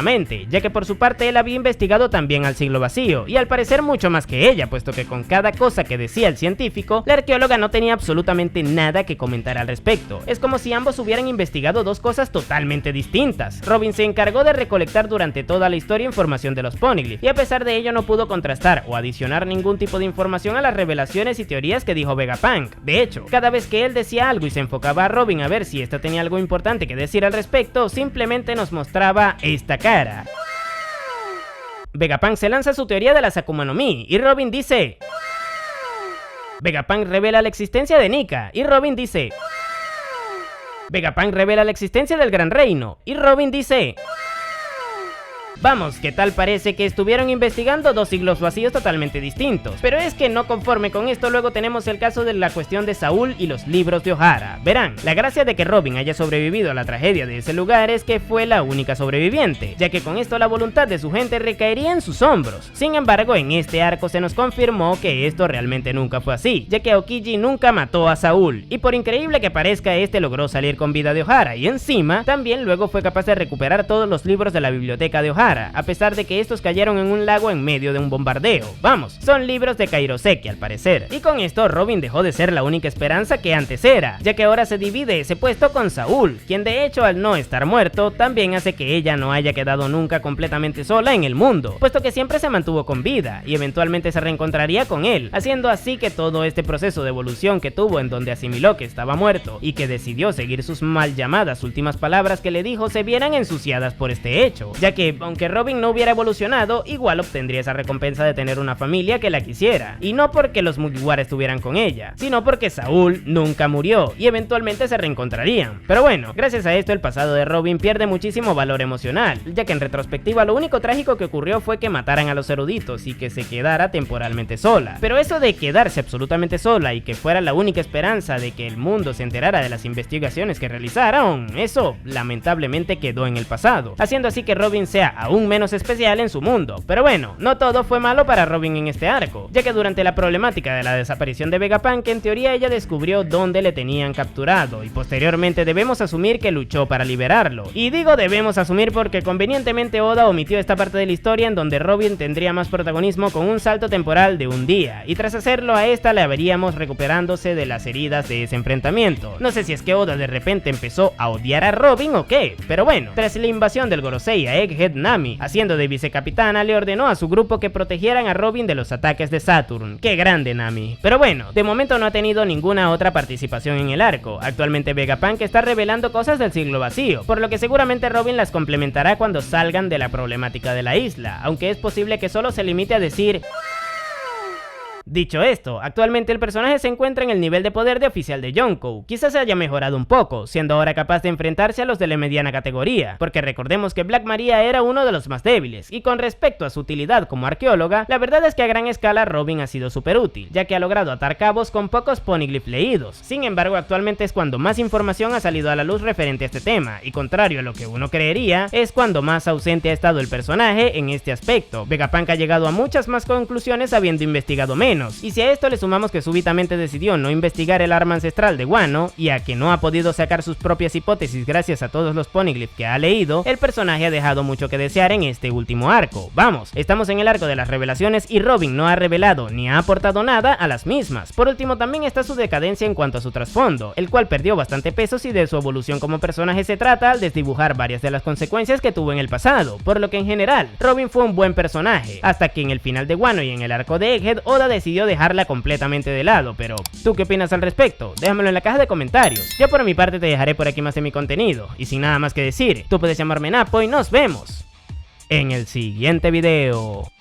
ya que por su parte él había investigado también al siglo vacío, y al parecer mucho más que ella, puesto que con cada cosa que decía el científico, la arqueóloga no tenía absolutamente nada que comentar al respecto. Es como si ambos hubieran investigado dos cosas totalmente distintas. Robin se encargó de recolectar durante toda la historia información de los Poneglyph, y a pesar de ello no pudo contrastar o adicionar ningún tipo de información a las revelaciones y teorías que dijo Vegapunk. De hecho, cada vez que él decía algo y se enfocaba a Robin a ver si esta tenía algo importante que decir al respecto, simplemente nos mostraba esta cara. Vegapunk se lanza su teoría de las Akuma no Mi y Robin dice... Vegapunk revela la existencia de Nika y Robin dice... Vegapunk revela la existencia del Gran Reino y Robin dice... Vamos, ¿qué tal parece que estuvieron investigando dos siglos vacíos totalmente distintos? Pero es que no conforme con esto, luego tenemos el caso de la cuestión de Saúl y los libros de Ohara. Verán, la gracia de que Robin haya sobrevivido a la tragedia de ese lugar es que fue la única sobreviviente, ya que con esto la voluntad de su gente recaería en sus hombros. Sin embargo, en este arco se nos confirmó que esto realmente nunca fue así, ya que Aokiji nunca mató a Saúl, y por increíble que parezca, este logró salir con vida de Ohara, y encima, también luego fue capaz de recuperar todos los libros de la biblioteca de Ohara, a pesar de que estos cayeron en un lago en medio de un bombardeo. Vamos, son libros de Kairoseki al parecer. Y con esto Robin dejó de ser la única esperanza que antes era, ya que ahora se divide ese puesto con Saúl, quien de hecho al no estar muerto también hace que ella no haya quedado nunca completamente sola en el mundo, puesto que siempre se mantuvo con vida y eventualmente se reencontraría con él, haciendo así que todo este proceso de evolución que tuvo, en donde asimiló que estaba muerto y que decidió seguir sus mal llamadas últimas palabras que le dijo, se vieran ensuciadas por este hecho, ya que aunque Robin no hubiera evolucionado, igual obtendría esa recompensa de tener una familia que la quisiera, y no porque los Mugiwara estuvieran con ella, sino porque Saúl nunca murió y eventualmente se reencontrarían. Pero bueno, gracias a esto el pasado de Robin pierde muchísimo valor emocional, ya que en retrospectiva lo único trágico que ocurrió fue que mataran a los eruditos y que se quedara temporalmente sola. Pero eso de quedarse absolutamente sola y que fuera la única esperanza de que el mundo se enterara de las investigaciones que realizaron, eso lamentablemente quedó en el pasado, haciendo así que Robin sea aún menos especial en su mundo. Pero bueno, no todo fue malo para Robin en este arco, ya que durante la problemática de la desaparición de Vegapunk, en teoría ella descubrió dónde le tenían capturado, y posteriormente debemos asumir que luchó para liberarlo. Y digo debemos asumir porque convenientemente Oda omitió esta parte de la historia en donde Robin tendría más protagonismo con un salto temporal de un día, y tras hacerlo a esta la veríamos recuperándose de las heridas de ese enfrentamiento. No sé si es que Oda de repente empezó a odiar a Robin o qué, pero bueno, tras la invasión del Gorosei a Egghead, Nami, haciendo de vicecapitana, le ordenó a su grupo que protegieran a Robin de los ataques de Saturn. ¡Qué grande Nami! Pero bueno, de momento no ha tenido ninguna otra participación en el arco. Actualmente Vegapunk está revelando cosas del siglo vacío, por lo que seguramente Robin las complementará cuando salgan de la problemática de la isla, aunque es posible que solo se limite a decir... Dicho esto, actualmente el personaje se encuentra en el nivel de poder de oficial de Yonkou. Quizás se haya mejorado un poco, siendo ahora capaz de enfrentarse a los de la mediana categoría, porque recordemos que Black Maria era uno de los más débiles, y con respecto a su utilidad como arqueóloga, la verdad es que a gran escala Robin ha sido súper útil, ya que ha logrado atar cabos con pocos Poneglyph leídos. Sin embargo, actualmente es cuando más información ha salido a la luz referente a este tema, y contrario a lo que uno creería, es cuando más ausente ha estado el personaje en este aspecto. Vegapunk ha llegado a muchas más conclusiones habiendo investigado menos, y si a esto le sumamos que súbitamente decidió no investigar el arma ancestral de Wano, y a que no ha podido sacar sus propias hipótesis gracias a todos los Poneglyph que ha leído, el personaje ha dejado mucho que desear en este último arco. Vamos, estamos en el arco de las revelaciones y Robin no ha revelado ni ha aportado nada a las mismas. Por último, también está su decadencia en cuanto a su trasfondo, el cual perdió bastante peso si de su evolución como personaje se trata, al desdibujar varias de las consecuencias que tuvo en el pasado, por lo que en general, Robin fue un buen personaje, hasta que en el final de Wano y en el arco de Egghead, Oda decidió decidió dejarla completamente de lado, pero ¿tú qué opinas al respecto? Déjamelo en la caja de comentarios. Yo por mi parte te dejaré por aquí más de mi contenido, y sin nada más que decir, tú puedes llamarme Napo y nos vemos en el siguiente video.